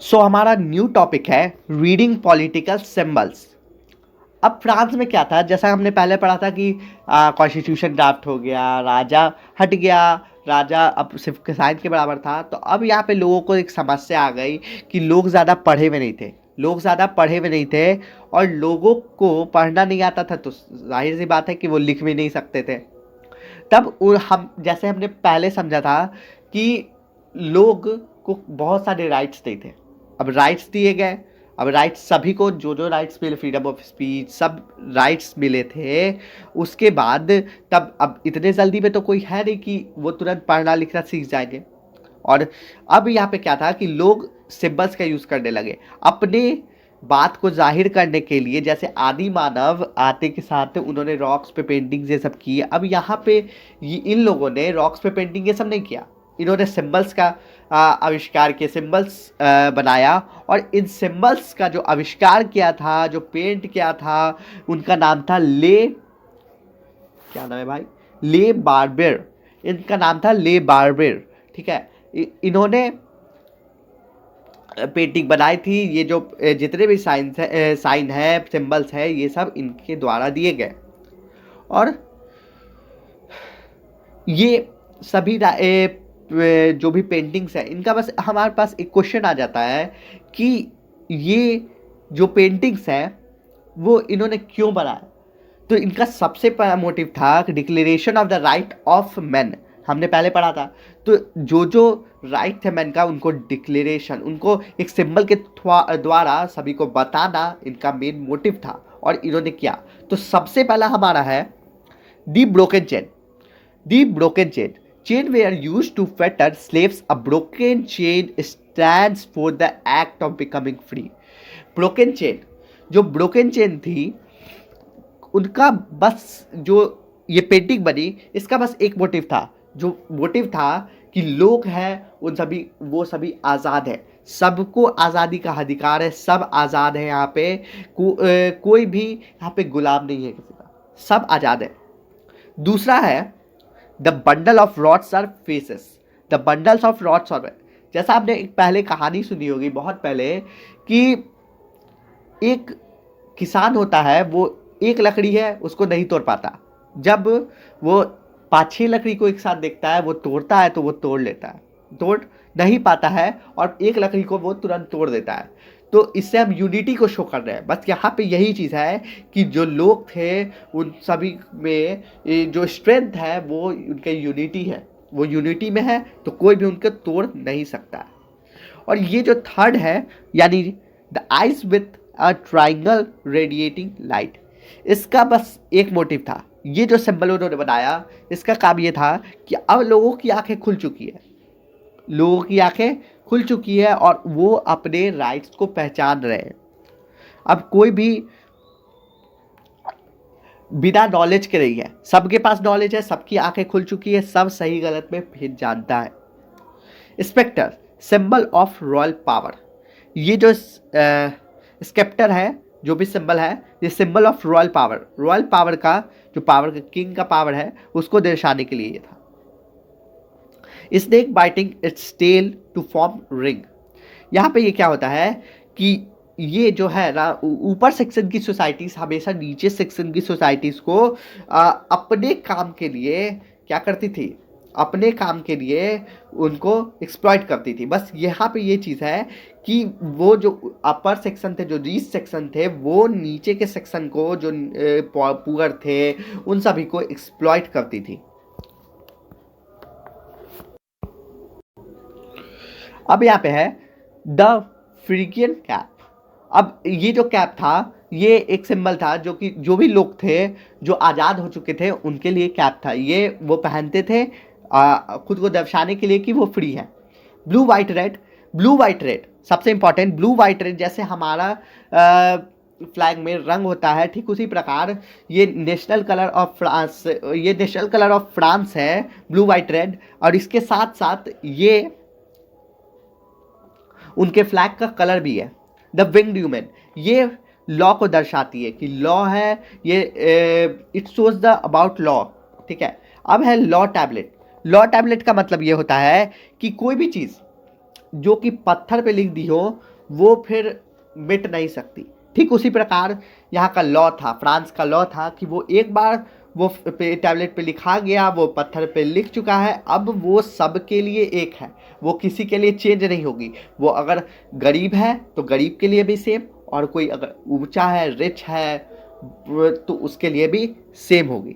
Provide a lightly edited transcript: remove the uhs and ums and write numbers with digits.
सो हमारा new topic है reading political symbols. अब फ्रांस में क्या था, जैसा हमने पहले पढ़ा था कि कॉन्स्टिट्यूशन ड्राफ्ट हो गया, राजा हट गया, राजा अब सिर्फ किसान के बराबर था। तो अब यहाँ पे लोगों को एक समस्या आ गई कि लोग ज़्यादा पढ़े हुए नहीं थे, लोग ज़्यादा पढ़े हुए नहीं थे और लोगों को पढ़ना नहीं आता था, तो जाहिर सी बात है कि वो लिख भी नहीं सकते थे। तब हम जैसे हमने पहले समझा था कि लोग को बहुत सारे राइट्स नहीं थे, अब राइट्स दिए गए। अब राइट्स सभी को जो जो राइट्स मिले, फ्रीडम ऑफ स्पीच, सब राइट्स मिले थे। उसके बाद तब अब इतने जल्दी में तो कोई है नहीं कि वो तुरंत पढ़ना लिखना सीख जाएंगे। और अब यहाँ पे क्या था कि लोग सिंबल्स का यूज़ करने लगे अपने बात को जाहिर करने के लिए। जैसे आदि मानव आते के साथ उन्होंने रॉक्स पे पेंटिंग्स ये सब की। अब यहाँ पे इन लोगों ने रॉक्स पे पेंटिंग ये सब नहीं किया, इन्होंने सिंबल्स का आविष्कार किया, सिंबल्स बनाया। और इन सिंबल्स का जो आविष्कार किया था, जो पेंट किया था, उनका नाम था क्या नाम है भाई, ले बार्बर। इनका नाम था ले बार्बर, ठीक है। इन्होंने पेंटिंग बनाई थी। ये जो जितने भी साइन है, सिंबल्स है, ये सब इनके द्वारा दिए गए। और ये सभी जो भी पेंटिंग्स है, इनका बस हमारे पास एक क्वेश्चन आ जाता है कि ये जो पेंटिंग्स है वो इन्होंने क्यों बनाया। तो इनका सबसे पहला मोटिव था declaration of the right of man, हमने पहले पढ़ा था। तो जो जो राइट थे मैन का, उनको डिक्लेरेशन, उनको एक सिंबल के द्वारा सभी को बताना इनका मेन मोटिव था, और इन्होंने किया। तो सबसे पहला हमारा है the broken chain. The broken chain, chain were used to fetter slaves. A broken chain stands for the act of becoming free. broken chain, जो broken chain थी, उनका बस जो ये पेंटिंग बनी, इसका बस एक मोटिव था। जो मोटिव था कि लोग हैं उन सभी, वो सभी आज़ाद है, सबको आज़ादी का अधिकार है, सब आज़ाद है। यहाँ पे कोई भी यहाँ पे गुलाम नहीं है किसी का, सब आज़ाद है। दूसरा है the bundle of rods are fasces. The bundles of rods are, जैसा आपने एक पहले कहानी सुनी होगी बहुत पहले, कि एक किसान होता है, वो एक लकड़ी है उसको नहीं तोड़ पाता। जब वो 5-6 लकड़ी को एक साथ देखता है, वो तोड़ता है तो वो तोड़ लेता है, तोड़ नहीं पाता है, और एक लकड़ी को वो तुरंत तोड़ देता है। तो इससे हम यूनिटी को शो कर रहे हैं। बस यहाँ पे यही चीज़ है कि जो लोग थे उन सभी में जो स्ट्रेंथ है वो उनके यूनिटी है, वो यूनिटी में है, तो कोई भी उनको तोड़ नहीं सकता। और ये जो थर्ड है, यानी the eyes with a triangle radiating light, इसका बस एक मोटिव था। ये जो सिंबल उन्होंने बनाया, इसका काम ये था कि अब लोगों की आंखें खुल चुकी है, लोगों की आंखें खुल चुकी है और वो अपने राइट्स को पहचान रहे हैं। अब कोई भी बिना नॉलेज के नहीं है, सबके पास नॉलेज है, सबकी आंखें खुल चुकी है, सब सही गलत में भेद जानता है। Sceptre, symbol of royal power. ये जो स्केप्टर है, जो भी सिंबल है, ये symbol of royal power, royal power का जो पावर, किंग का पावर है, उसको दर्शाने के लिए ये था। Snake biting its tail to form ring. यहाँ पे ये क्या होता है कि ये जो है ना, ऊपर सेक्शन की सोसाइटीज़ हमेशा नीचे सेक्शन की सोसाइटीज़ को अपने काम के लिए क्या करती थी, अपने काम के लिए उनको एक्सप्लॉइट करती थी। बस यहाँ पे ये चीज़ है कि वो जो अपर सेक्शन थे, जो रीच सेक्शन थे, वो नीचे के सेक्शन को, जो पुअर थे, उन सभी को एक्सप्लॉइट करती थी। अब यहाँ पे है द फ्रीगियन कैप। अब ये जो कैप था, ये एक सिंबल था जो कि जो भी लोग थे जो आज़ाद हो चुके थे उनके लिए कैप था। ये वो पहनते थे खुद को दर्शाने के लिए कि वो फ्री है। Blue white red, blue white red सबसे इंपॉर्टेंट। ब्लू वाइट रेड जैसे हमारा फ्लैग में रंग होता है, ठीक उसी प्रकार ये नेशनल कलर ऑफ फ्रांस, ये नेशनल कलर ऑफ फ्रांस है, ब्लू वाइट रेड। और इसके साथ साथ ये उनके फ्लैग का कलर भी है। द विंग्ड ह्यूमन, ये लॉ को दर्शाती है कि लॉ है, ये it shows the about law, ठीक है। अब है लॉ टैबलेट। लॉ टैबलेट का मतलब ये होता है कि कोई भी चीज़ जो कि पत्थर पे लिख दी हो वो फिर मिट नहीं सकती। ठीक उसी प्रकार यहाँ का लॉ था, फ्रांस का लॉ था कि वो एक बार वो टैबलेट पे लिखा गया, वो पत्थर पे लिख चुका है, अब वो सबके लिए एक है, वो किसी के लिए चेंज नहीं होगी। वो अगर गरीब है तो गरीब के लिए भी सेम, और कोई अगर ऊंचा है, रिच है, तो उसके लिए भी सेम होगी।